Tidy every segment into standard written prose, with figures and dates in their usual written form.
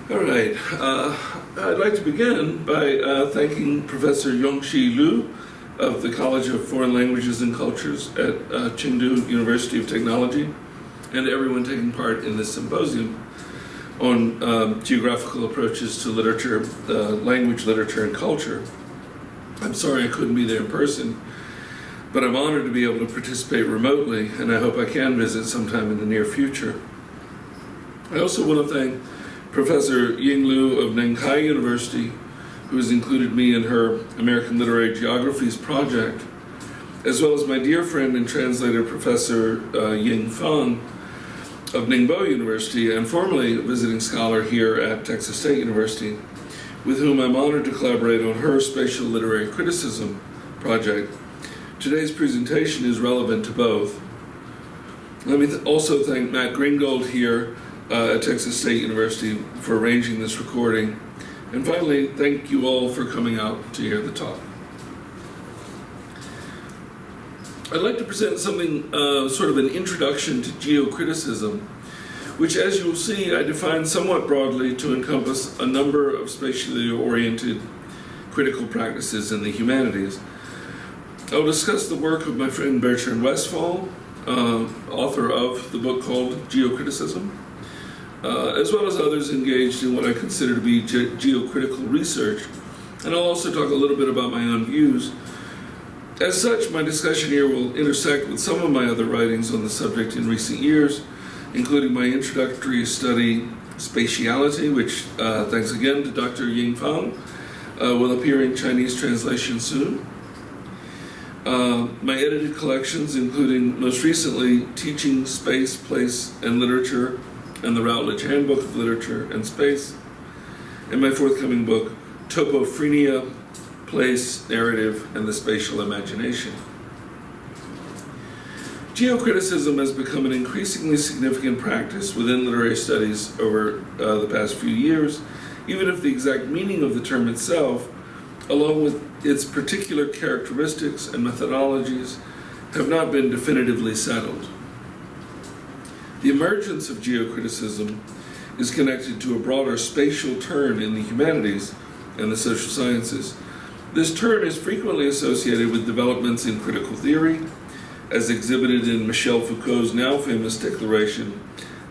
All right. I'd like to begin by thanking Professor Yongxi Liu of the College of Foreign Languages and Cultures at Chengdu University of Technology, and everyone taking part in this symposium on geographical approaches to literature, language, literature, and culture. I'm sorry I couldn't be there in person, but I'm honored to be able to participate remotely, and I hope I can visit sometime in the near future. I also want to thank Professor Ying Liu of Nankai University, who has included me in her American Literary Geographies project, as well as my dear friend and translator, Professor Ying Fang of Ningbo University, and formerly a visiting scholar here at Texas State University, with whom I'm honored to collaborate on her Spatial Literary Criticism project. Today's presentation is relevant to both. Let me also thank Matt Greengold here at Texas State University for arranging this recording. And finally, thank you all for coming out to hear the talk. I'd like to present something, sort of an introduction to geocriticism, which, as you'll see, I define somewhat broadly to encompass a number of spatially oriented critical practices in the humanities. I'll discuss the work of my friend Bertrand Westphal, author of the book called Geocriticism, as well as others engaged in what I consider to be geocritical research. And I'll also talk a little bit about my own views. As such, my discussion here will intersect with some of my other writings on the subject in recent years, including my introductory study, Spatiality, which, thanks again to Dr. Ying Fang, will appear in Chinese translation soon. My edited collections, including most recently Teaching Space, Place, and Literature, and the Routledge Handbook of Literature and Space, and my forthcoming book, Topophrenia, Place, Narrative, and the Spatial Imagination. Geocriticism has become an increasingly significant practice within literary studies over the past few years, even if the exact meaning of the term itself, along with its particular characteristics and methodologies, have not been definitively settled. The emergence of geocriticism is connected to a broader spatial turn in the humanities and the social sciences. This turn is frequently associated with developments in critical theory, as exhibited in Michel Foucault's now famous declaration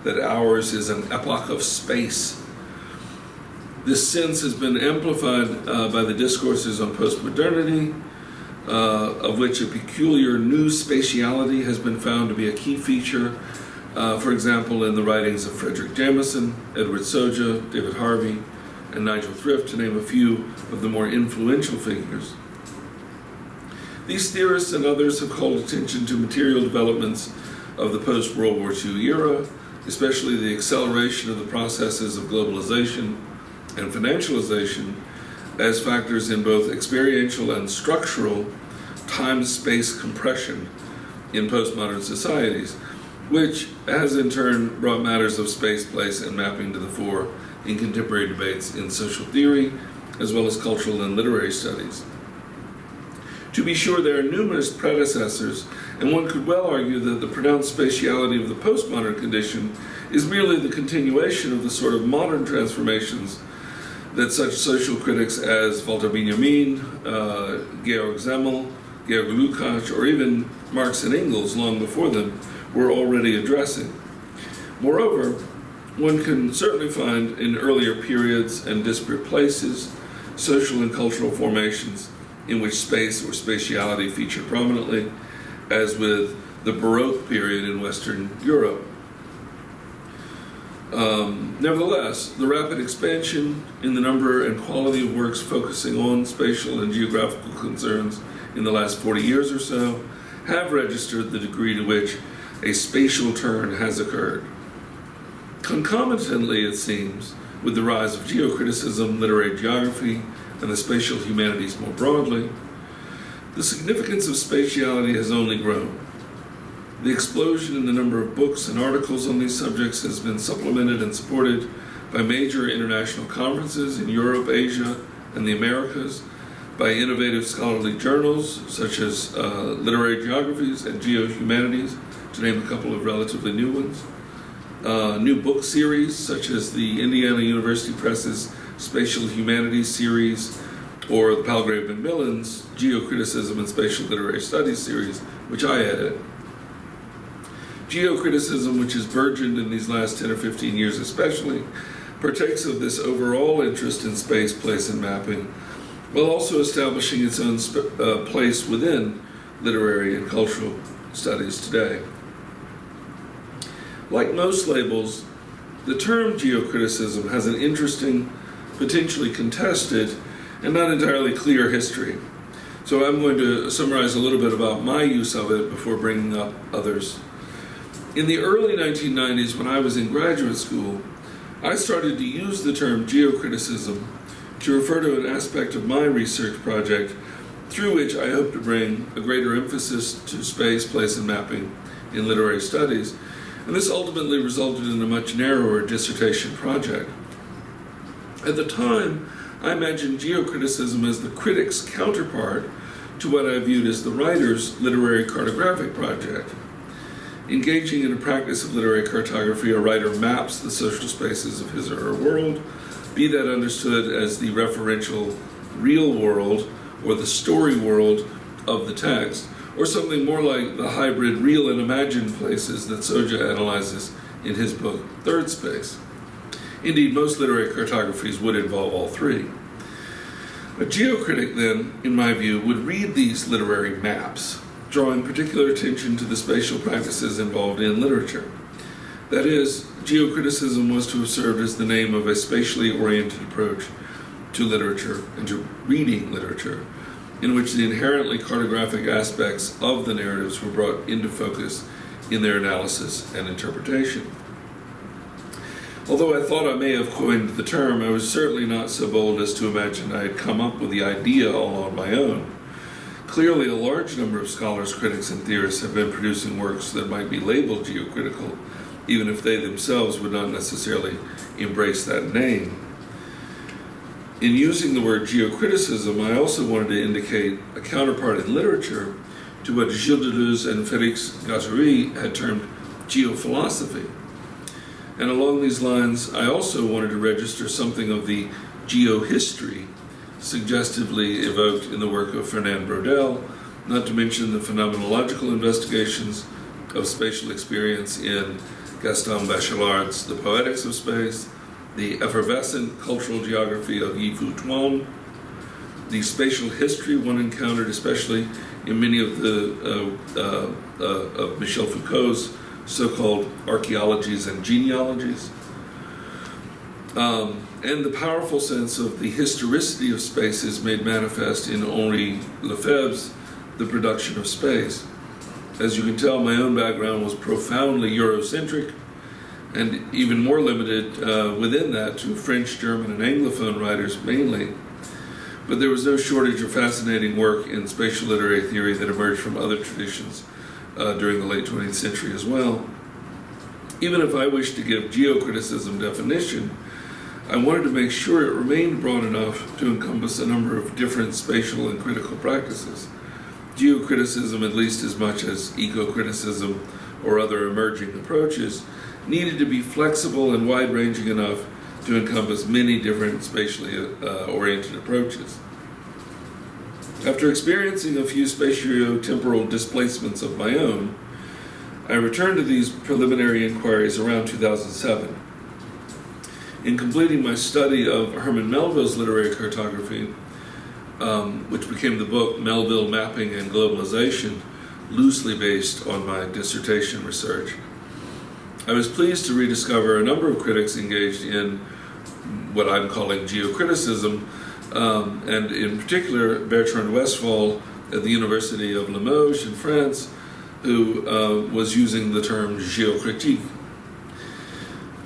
that ours is an epoch of space. This sense has been amplified by the discourses on postmodernity, of which a peculiar new spatiality has been found to be a key feature, for example, in the writings of Frederick Jameson, Edward Soja, David Harvey, and Nigel Thrift, to name a few of the more influential figures. These theorists and others have called attention to material developments of the post-World War II era, especially the acceleration of the processes of globalization and financialization as factors in both experiential and structural time-space compression in postmodern societies, which has in turn brought matters of space, place, and mapping to the fore in contemporary debates in social theory, as well as cultural and literary studies. To be sure, there are numerous predecessors, and one could well argue that the pronounced spatiality of the postmodern condition is merely the continuation of the sort of modern transformations that such social critics as Walter Benjamin, Georg Simmel, Georg Lukács, or even Marx and Engels long before them were already addressing. Moreover, one can certainly find in earlier periods and disparate places social and cultural formations in which space or spatiality feature prominently, as with the Baroque period in Western Europe. Nevertheless, the rapid expansion in the number and quality of works focusing on spatial and geographical concerns in the last 40 years or so have registered the degree to which a spatial turn has occurred. Concomitantly, it seems, with the rise of geocriticism, literary geography, and the spatial humanities more broadly, the significance of spatiality has only grown. The explosion in the number of books and articles on these subjects has been supplemented and supported by major international conferences in Europe, Asia, and the Americas, by innovative scholarly journals such as Literary Geographies and Geohumanities, to name a couple of relatively new ones, new book series, such as the Indiana University Press's Spatial Humanities series, or the Palgrave Macmillan's Geocriticism and Spatial Literary Studies series, which I edit. Geocriticism, which has burgeoned in these last 10 or 15 years especially, partakes of this overall interest in space, place, and mapping, while also establishing its own place within literary and cultural studies today. Like most labels, the term geocriticism has an interesting, potentially contested, and not entirely clear history. So I'm going to summarize a little bit about my use of it before bringing up others. In the early 1990s, when I was in graduate school, I started to use the term geocriticism to refer to an aspect of my research project through which I hope to bring a greater emphasis to space, place, and mapping in literary studies, and this ultimately resulted in a much narrower dissertation project. At the time, I imagined geocriticism as the critic's counterpart to what I viewed as the writer's literary cartographic project. Engaging in a practice of literary cartography, a writer maps the social spaces of his or her world, be that understood as the referential real world or the story world of the text, or something more like the hybrid real and imagined places that Soja analyzes in his book, Third Space. Indeed, most literary cartographies would involve all three. A geocritic, then, in my view, would read these literary maps, drawing particular attention to the spatial practices involved in literature. That is, geocriticism was to have served as the name of a spatially oriented approach to literature and to reading literature, in which the inherently cartographic aspects of the narratives were brought into focus in their analysis and interpretation. Although I thought I may have coined the term, I was certainly not so bold as to imagine I had come up with the idea all on my own. Clearly, a large number of scholars, critics, and theorists have been producing works that might be labeled geocritical, even if they themselves would not necessarily embrace that name. In using the word geocriticism, I also wanted to indicate a counterpart in literature to what Gilles Deleuze and Félix Guattari had termed geophilosophy. And along these lines, I also wanted to register something of the geohistory suggestively evoked in the work of Fernand Braudel, not to mention the phenomenological investigations of spatial experience in Gaston Bachelard's The Poetics of Space, the effervescent cultural geography of Yi-Fu Tuan, the spatial history one encountered especially in many of of Michel Foucault's so-called archaeologies and genealogies, and the powerful sense of the historicity of spaces made manifest in Henri Lefebvre's The Production of Space. As you can tell, my own background was profoundly Eurocentric, and even more limited within that to French, German, and Anglophone writers mainly. But there was no shortage of fascinating work in spatial literary theory that emerged from other traditions during the late 20th century as well. Even if I wished to give geocriticism definition, I wanted to make sure it remained broad enough to encompass a number of different spatial and critical practices. Geocriticism, at least as much as eco-criticism or other emerging approaches, needed to be flexible and wide-ranging enough to encompass many different spatially oriented approaches. After experiencing a few spatio-temporal displacements of my own, I returned to these preliminary inquiries around 2007. In completing my study of Herman Melville's literary cartography, which became the book Melville Mapping and Globalization, loosely based on my dissertation research, I was pleased to rediscover a number of critics engaged in what I'm calling geocriticism, and in particular Bertrand Westphal at the University of Limoges in France, who was using the term geocritique.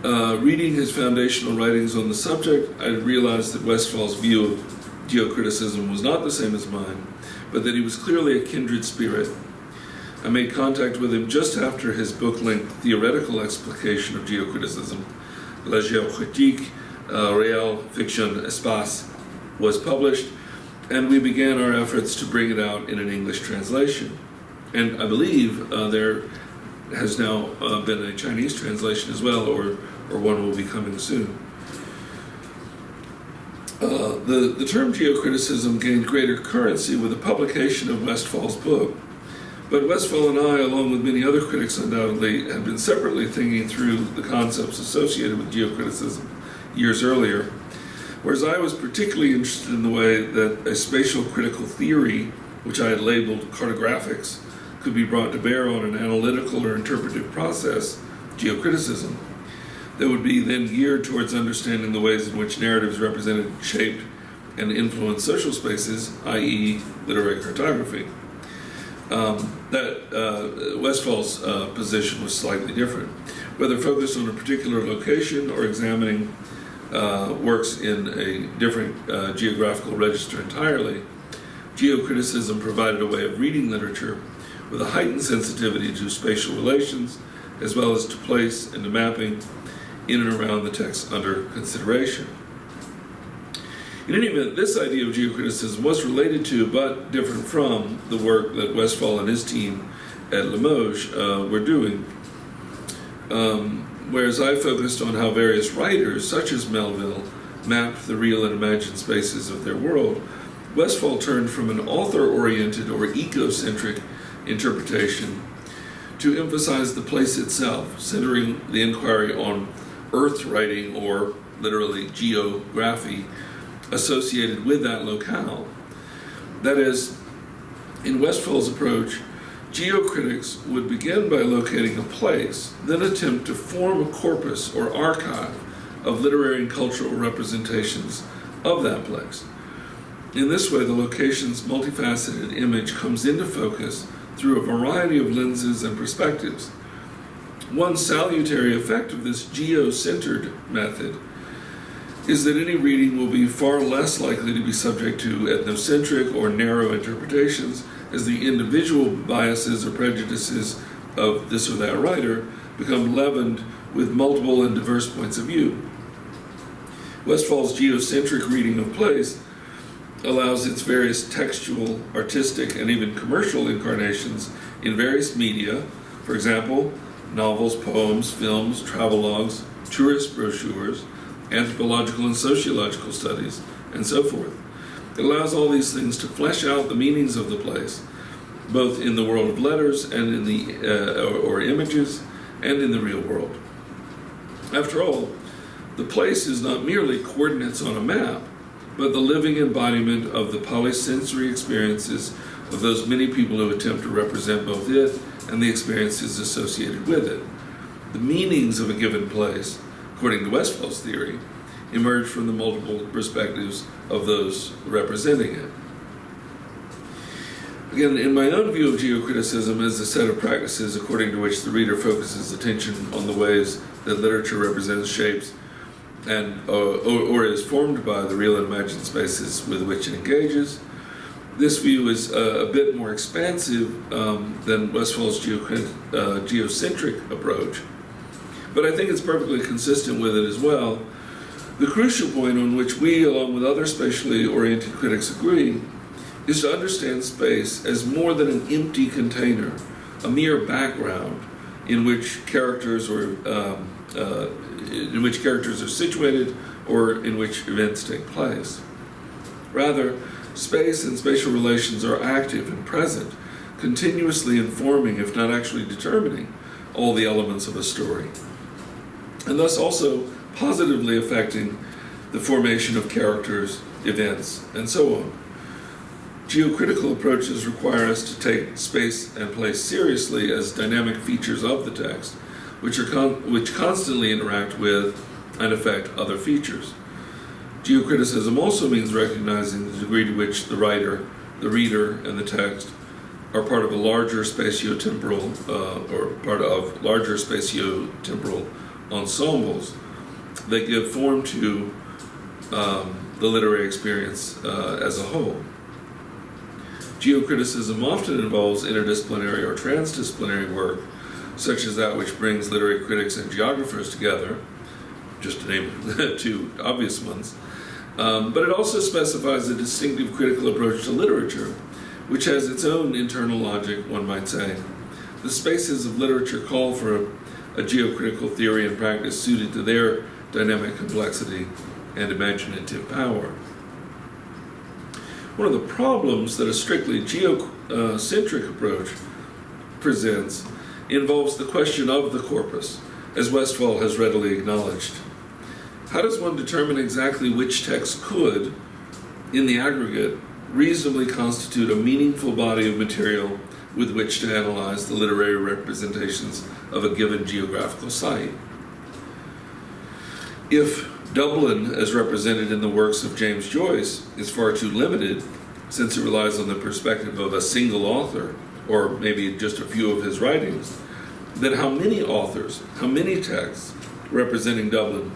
Reading his foundational writings on the subject, I realized that Westphal's view of geocriticism was not the same as mine, but that he was clearly a kindred spirit. I made contact with him just after his book-length theoretical explication of geocriticism, La Geocritique, Réel Fiction Espace, was published, and we began our efforts to bring it out in an English translation. And I believe there has now been a Chinese translation as well, or one will be coming soon. The term geocriticism gained greater currency with the publication of Westphal's book. But Westphal and I, along with many other critics undoubtedly, had been separately thinking through the concepts associated with geocriticism years earlier, whereas I was particularly interested in the way that a spatial critical theory, which I had labeled cartographics, could be brought to bear on an analytical or interpretive process, geocriticism, that would be then geared towards understanding the ways in which narratives represented, shaped, and influenced social spaces, i.e. literary cartography. Westphal's position was slightly different. Whether focused on a particular location or examining works in a different geographical register entirely, geocriticism provided a way of reading literature with a heightened sensitivity to spatial relations, as well as to place and to mapping in and around the text under consideration. In any event, this idea of geocriticism was related to, but different from, the work that Westphal and his team at Limoges were doing. Whereas I focused on how various writers, such as Melville, mapped the real and imagined spaces of their world, Westphal turned from an author-oriented or ecocentric interpretation to emphasize the place itself, centering the inquiry on earth writing, or literally geography, associated with that locale. That is, in Westphal's approach, geocritics would begin by locating a place, then attempt to form a corpus or archive of literary and cultural representations of that place. In this way, the location's multifaceted image comes into focus through a variety of lenses and perspectives. One salutary effect of this geo-centered method is that any reading will be far less likely to be subject to ethnocentric or narrow interpretations, as the individual biases or prejudices of this or that writer become leavened with multiple and diverse points of view. Westphal's geocentric reading of place allows its various textual, artistic, and even commercial incarnations in various media, for example, novels, poems, films, travelogues, tourist brochures, anthropological and sociological studies, and so forth. It allows all these things to flesh out the meanings of the place, both in the world of letters and in the or images, and in the real world. After all, the place is not merely coordinates on a map, but the living embodiment of the polysensory experiences of those many people who attempt to represent both it and the experiences associated with it. The meanings of a given place, according to Westphal's theory, emerge from the multiple perspectives of those representing it. Again, in my own view of geocriticism as a set of practices according to which the reader focuses attention on the ways that literature represents, shapes, and or is formed by the real and imagined spaces with which it engages, this view is a bit more expansive than Westphal's geocentric approach, but I think it's perfectly consistent with it as well. The crucial point on which we, along with other spatially oriented critics, agree is to understand space as more than an empty container, a mere background in which characters are situated or in which events take place. Rather, space and spatial relations are active and present, continuously informing, if not actually determining, all the elements of a story, and thus also positively affecting the formation of characters, events, and so on. Geocritical approaches require us to take space and place seriously as dynamic features of the text, which constantly interact with and affect other features. Geocriticism also means recognizing the degree to which the writer, the reader, and the text are part of a larger spatiotemporal ensembles that give form to the literary experience as a whole. Geocriticism often involves interdisciplinary or transdisciplinary work, such as that which brings literary critics and geographers together, just to name two obvious ones. But it also specifies a distinctive critical approach to literature, which has its own internal logic, one might say, the spaces of literature call for a geocritical theory and practice suited to their dynamic complexity and imaginative power. One of the problems that a strictly geocentric approach presents involves the question of the corpus, as Westphal has readily acknowledged. How does one determine exactly which text could, in the aggregate, reasonably constitute a meaningful body of material with which to analyze the literary representations of a given geographical site? If Dublin, as represented in the works of James Joyce, is far too limited, since it relies on the perspective of a single author, or maybe just a few of his writings, then how many authors, how many texts representing Dublin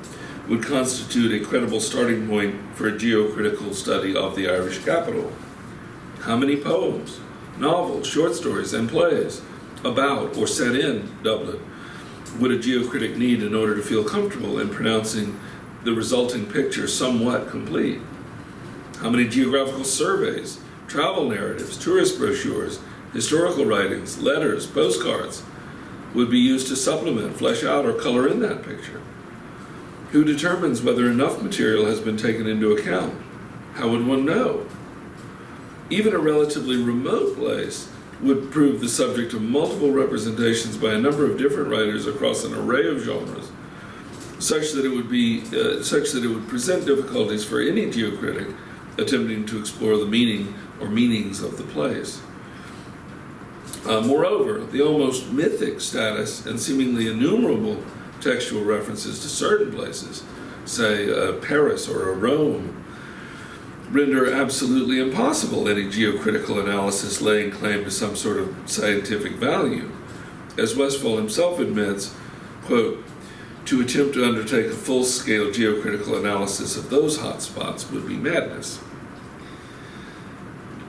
would constitute a credible starting point for a geocritical study of the Irish capital? How many poems, novels, short stories, and plays about or set in Dublin would a geocritic need in order to feel comfortable in pronouncing the resulting picture somewhat complete? How many geographical surveys, travel narratives, tourist brochures, historical writings, letters, postcards would be used to supplement, flesh out, or color in that picture? Who determines whether enough material has been taken into account? How would one know? Even a relatively remote place would prove the subject of multiple representations by a number of different writers across an array of genres, such that it would present difficulties for any geocritic attempting to explore the meaning or meanings of the place. Moreover, the almost mythic status and seemingly innumerable textual references to certain places, say Paris or Rome, render absolutely impossible any geocritical analysis laying claim to some sort of scientific value. As Westphal himself admits, quote, to attempt to undertake a full-scale geocritical analysis of those hotspots would be madness.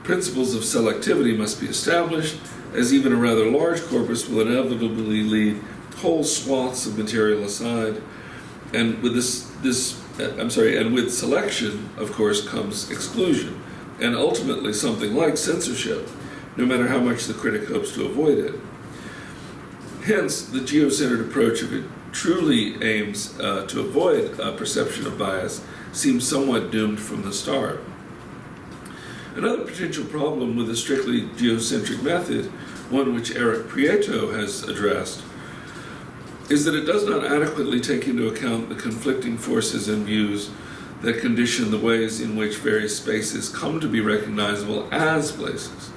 Principles of selectivity must be established, as even a rather large corpus will inevitably lead whole swaths of material aside, and with with selection, of course, comes exclusion, and ultimately something like censorship, no matter how much the critic hopes to avoid it. Hence, the geocentered approach, if it truly aims to avoid a perception of bias, seems somewhat doomed from the start. Another potential problem with a strictly geocentric method, one which Eric Prieto has addressed, is that it does not adequately take into account the conflicting forces and views that condition the ways in which various spaces come to be recognizable as places.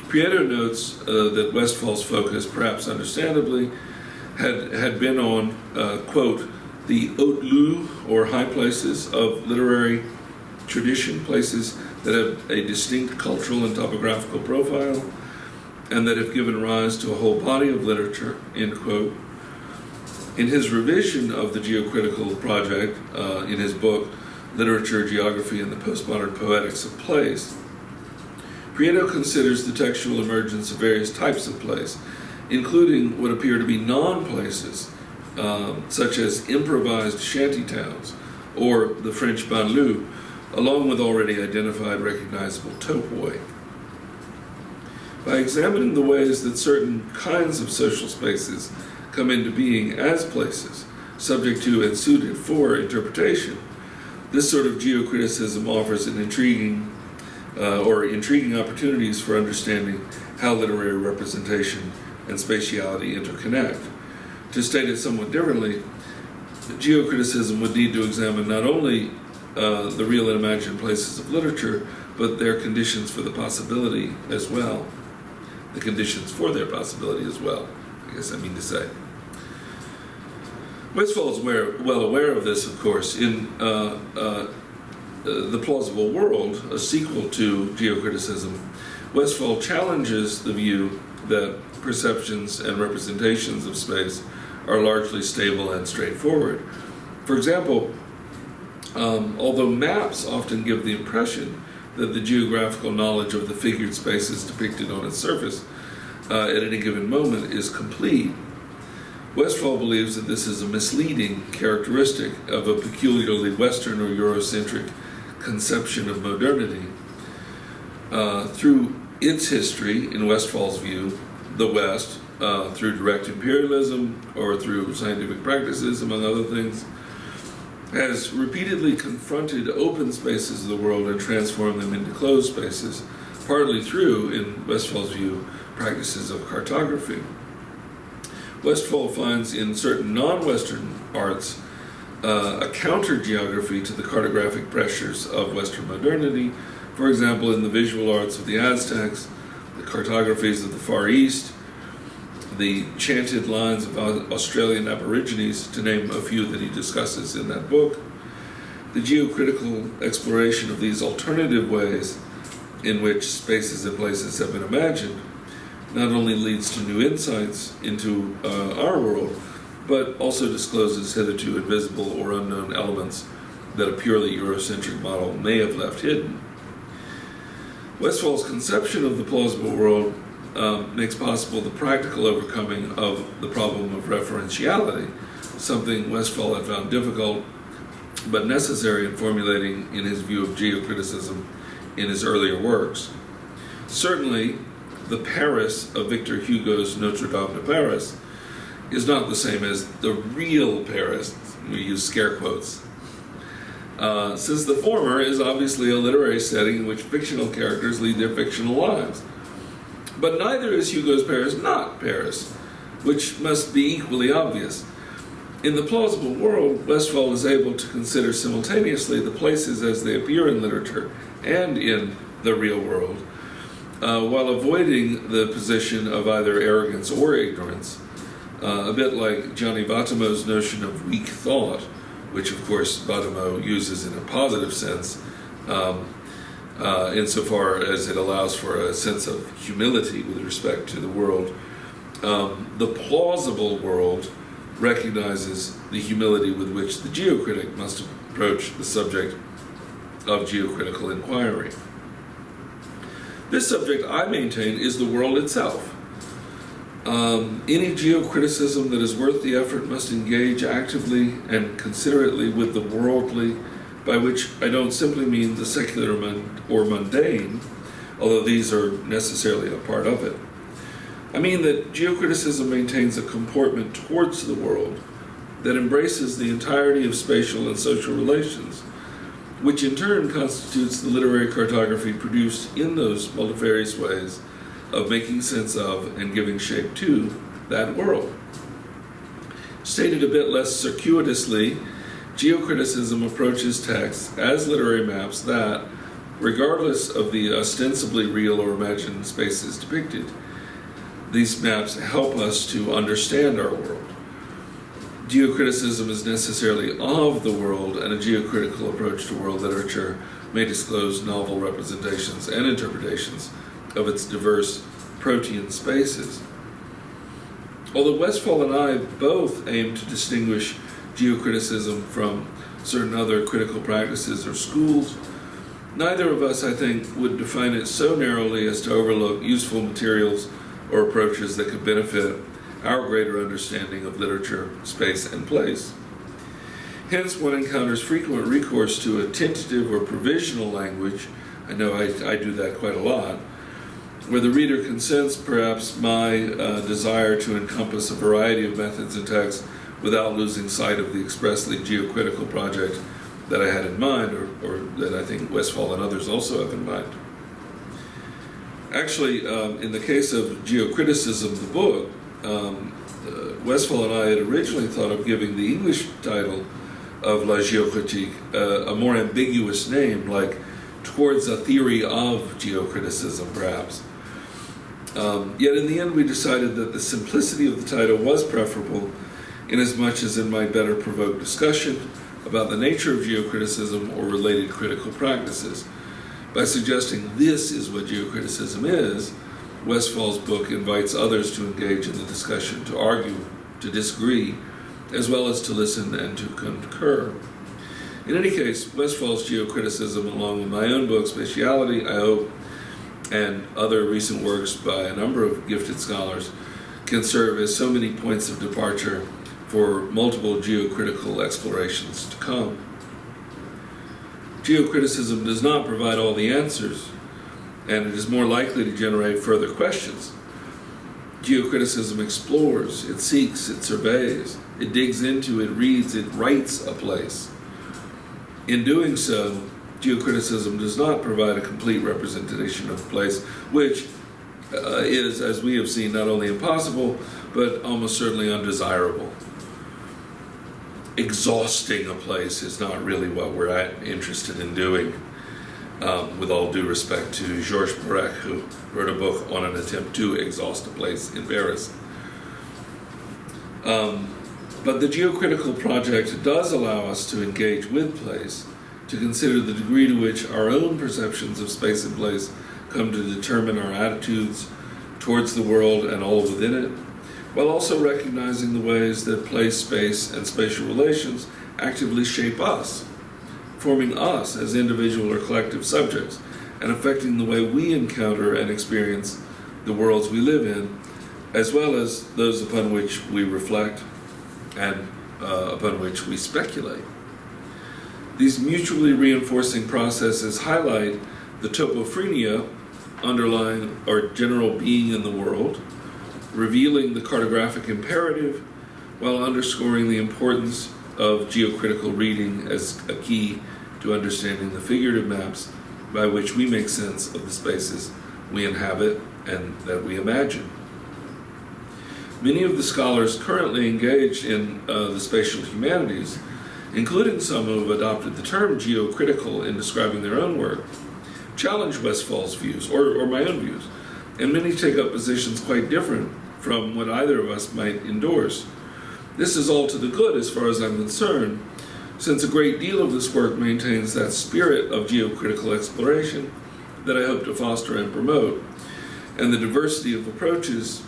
Prieto notes that Westphal's focus, perhaps understandably, had been on, quote, the haut lieu, or high places of literary tradition, places that have a distinct cultural and topographical profile, and that have given rise to a whole body of literature, end quote. In his revision of the geocritical project, in his book, Literature, Geography, and the Postmodern Poetics of Place, Prieto considers the textual emergence of various types of place, including what appear to be non-places, such as improvised shanty towns, or the French banlieue, along with already identified recognizable topoi. By examining the ways that certain kinds of social spaces come into being as places, subject to and suited for interpretation, this sort of geocriticism offers an intriguing opportunities for understanding how literary representation and spatiality interconnect. To state it somewhat differently, geocriticism would need to examine not only the real and imagined places of literature, but their conditions for the possibility as well. The conditions for their possibility as well, I guess I mean to say. Westphal is well aware of this, of course. In The Plausible World, a sequel to Geocriticism, Westphal challenges the view that perceptions and representations of space are largely stable and straightforward. For example, although maps often give the impression that the geographical knowledge of the figured spaces depicted on its surface at any given moment is complete, Westphal believes that this is a misleading characteristic of a peculiarly Western or Eurocentric conception of modernity. Through its history, in Westphal's view, the West through direct imperialism or through scientific practices, among other things, has repeatedly confronted open spaces of the world and transformed them into closed spaces, partly through, in Westphal's view, practices of cartography. Westphal finds in certain non-Western arts a counter-geography to the cartographic pressures of Western modernity. For example, in the visual arts of the Aztecs, the cartographies of the Far East, the chanted lines of Australian Aborigines, to name a few that he discusses in that book. The geocritical exploration of these alternative ways in which spaces and places have been imagined not only leads to new insights into our world, but also discloses hitherto invisible or unknown elements that a purely Eurocentric model may have left hidden. Westphal's conception of the plausible world makes possible the practical overcoming of the problem of referentiality, something Westphal had found difficult but necessary in formulating in his view of geocriticism in his earlier works. Certainly, the Paris of Victor Hugo's Notre Dame de Paris is not the same as the real Paris. We use scare quotes. Since the former is obviously a literary setting in which fictional characters lead their fictional lives. But neither is Hugo's Paris not Paris, which must be equally obvious. In the plausible world, Westphal is able to consider simultaneously the places as they appear in literature and in the real world, while avoiding the position of either arrogance or ignorance, a bit like Gianni Vattimo's notion of weak thought, which of course Vattimo uses in a positive sense, insofar as it allows for a sense of humility with respect to the world. The plausible world recognizes the humility with which the geocritic must approach the subject of geocritical inquiry. This subject, I maintain, is the world itself. Any geocriticism that is worth the effort must engage actively and considerately with the worldly, by which I don't simply mean the secular or mundane, although these are necessarily a part of it. I mean that geocriticism maintains a comportment towards the world that embraces the entirety of spatial and social relations, which in turn constitutes the literary cartography produced in those multifarious ways of making sense of and giving shape to that world. Stated a bit less circuitously, geocriticism approaches texts as literary maps that, regardless of the ostensibly real or imagined spaces depicted, these maps help us to understand our world. Geocriticism is necessarily of the world, and a geocritical approach to world literature may disclose novel representations and interpretations of its diverse protean spaces. Although Westphal and I both aim to distinguish geocriticism from certain other critical practices or schools, neither of us, I think, would define it so narrowly as to overlook useful materials or approaches that could benefit our greater understanding of literature, space, and place. Hence, one encounters frequent recourse to a tentative or provisional language. I know I do that quite a lot, where the reader can sense perhaps my desire to encompass a variety of methods and texts without losing sight of the expressly geocritical project that I had in mind, or that I think Westphal and others also have in mind. Actually, in the case of Geocriticism, the book, Westphal and I had originally thought of giving the English title of La Geocritique a more ambiguous name, like Towards a Theory of Geocriticism, perhaps. Yet in the end we decided that the simplicity of the title was preferable, inasmuch as it might better provoke discussion about the nature of geocriticism or related critical practices. By suggesting this is what geocriticism is, Westphal's book invites others to engage in the discussion, to argue, to disagree, as well as to listen and to concur. In any case, Westphal's geocriticism, along with my own book, Spatiality, I hope, and other recent works by a number of gifted scholars, can serve as so many points of departure for multiple geocritical explorations to come. Geocriticism does not provide all the answers, and it is more likely to generate further questions. Geocriticism explores, it seeks, it surveys, it digs into, it reads, it writes a place. In doing so, geocriticism does not provide a complete representation of a place, which is, as we have seen, not only impossible, but almost certainly undesirable. Exhausting a place is not really what we're interested in doing, with all due respect to Georges Perec, who wrote a book on an attempt to exhaust a place in Paris. But the geocritical project does allow us to engage with place, to consider the degree to which our own perceptions of space and place come to determine our attitudes towards the world and all within it, while also recognizing the ways that place, space, and spatial relations actively shape us, forming us as individual or collective subjects, and affecting the way we encounter and experience the worlds we live in, as well as those upon which we reflect and upon which we speculate. These mutually reinforcing processes highlight the topophrenia underlying our general being in the world, revealing the cartographic imperative, while underscoring the importance of geocritical reading as a key to understanding the figurative maps by which we make sense of the spaces we inhabit and that we imagine. Many of the scholars currently engaged in the spatial humanities, including some who have adopted the term geocritical in describing their own work, challenge Westphal's views, or my own views, and many take up positions quite different from what either of us might endorse. This is all to the good as far as I'm concerned, since a great deal of this work maintains that spirit of geocritical exploration that I hope to foster and promote, and the diversity of approaches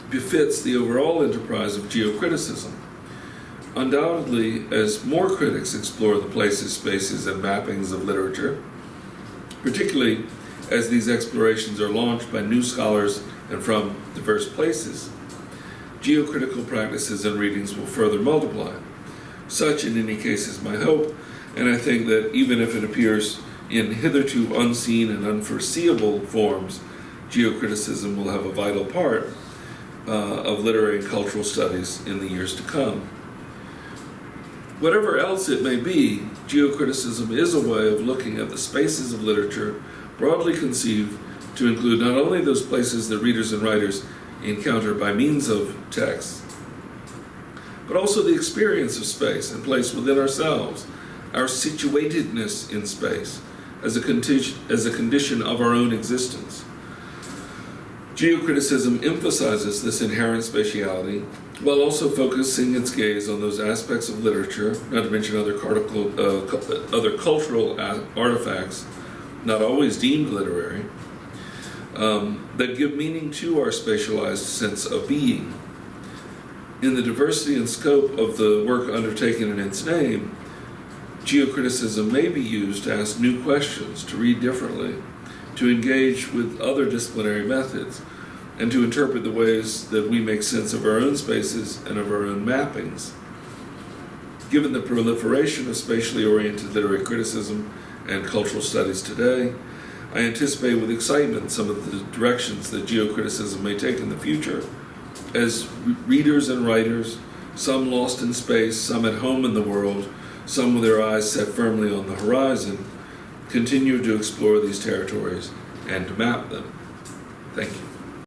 befits the overall enterprise of geocriticism. Undoubtedly, as more critics explore the places, spaces, and mappings of literature, particularly as these explorations are launched by new scholars and from diverse places, geocritical practices and readings will further multiply. Such, in any case, is my hope, and I think that even if it appears in hitherto unseen and unforeseeable forms, geocriticism will have a vital part of literary and cultural studies in the years to come. Whatever else it may be, geocriticism is a way of looking at the spaces of literature, broadly conceived to include not only those places that readers and writers encounter by means of text, but also the experience of space and place within ourselves, our situatedness in space as a condition of our own existence. Geocriticism emphasizes this inherent spatiality while also focusing its gaze on those aspects of literature, not to mention other cultural artifacts, not always deemed literary, that give meaning to our spatialized sense of being. In the diversity and scope of the work undertaken in its name, geocriticism may be used to ask new questions, to read differently, to engage with other disciplinary methods, and to interpret the ways that we make sense of our own spaces and of our own mappings. Given the proliferation of spatially oriented literary criticism and cultural studies today, I anticipate with excitement some of the directions that geocriticism may take in the future, as readers and writers, some lost in space, some at home in the world, some with their eyes set firmly on the horizon, continue to explore these territories and to map them. Thank you.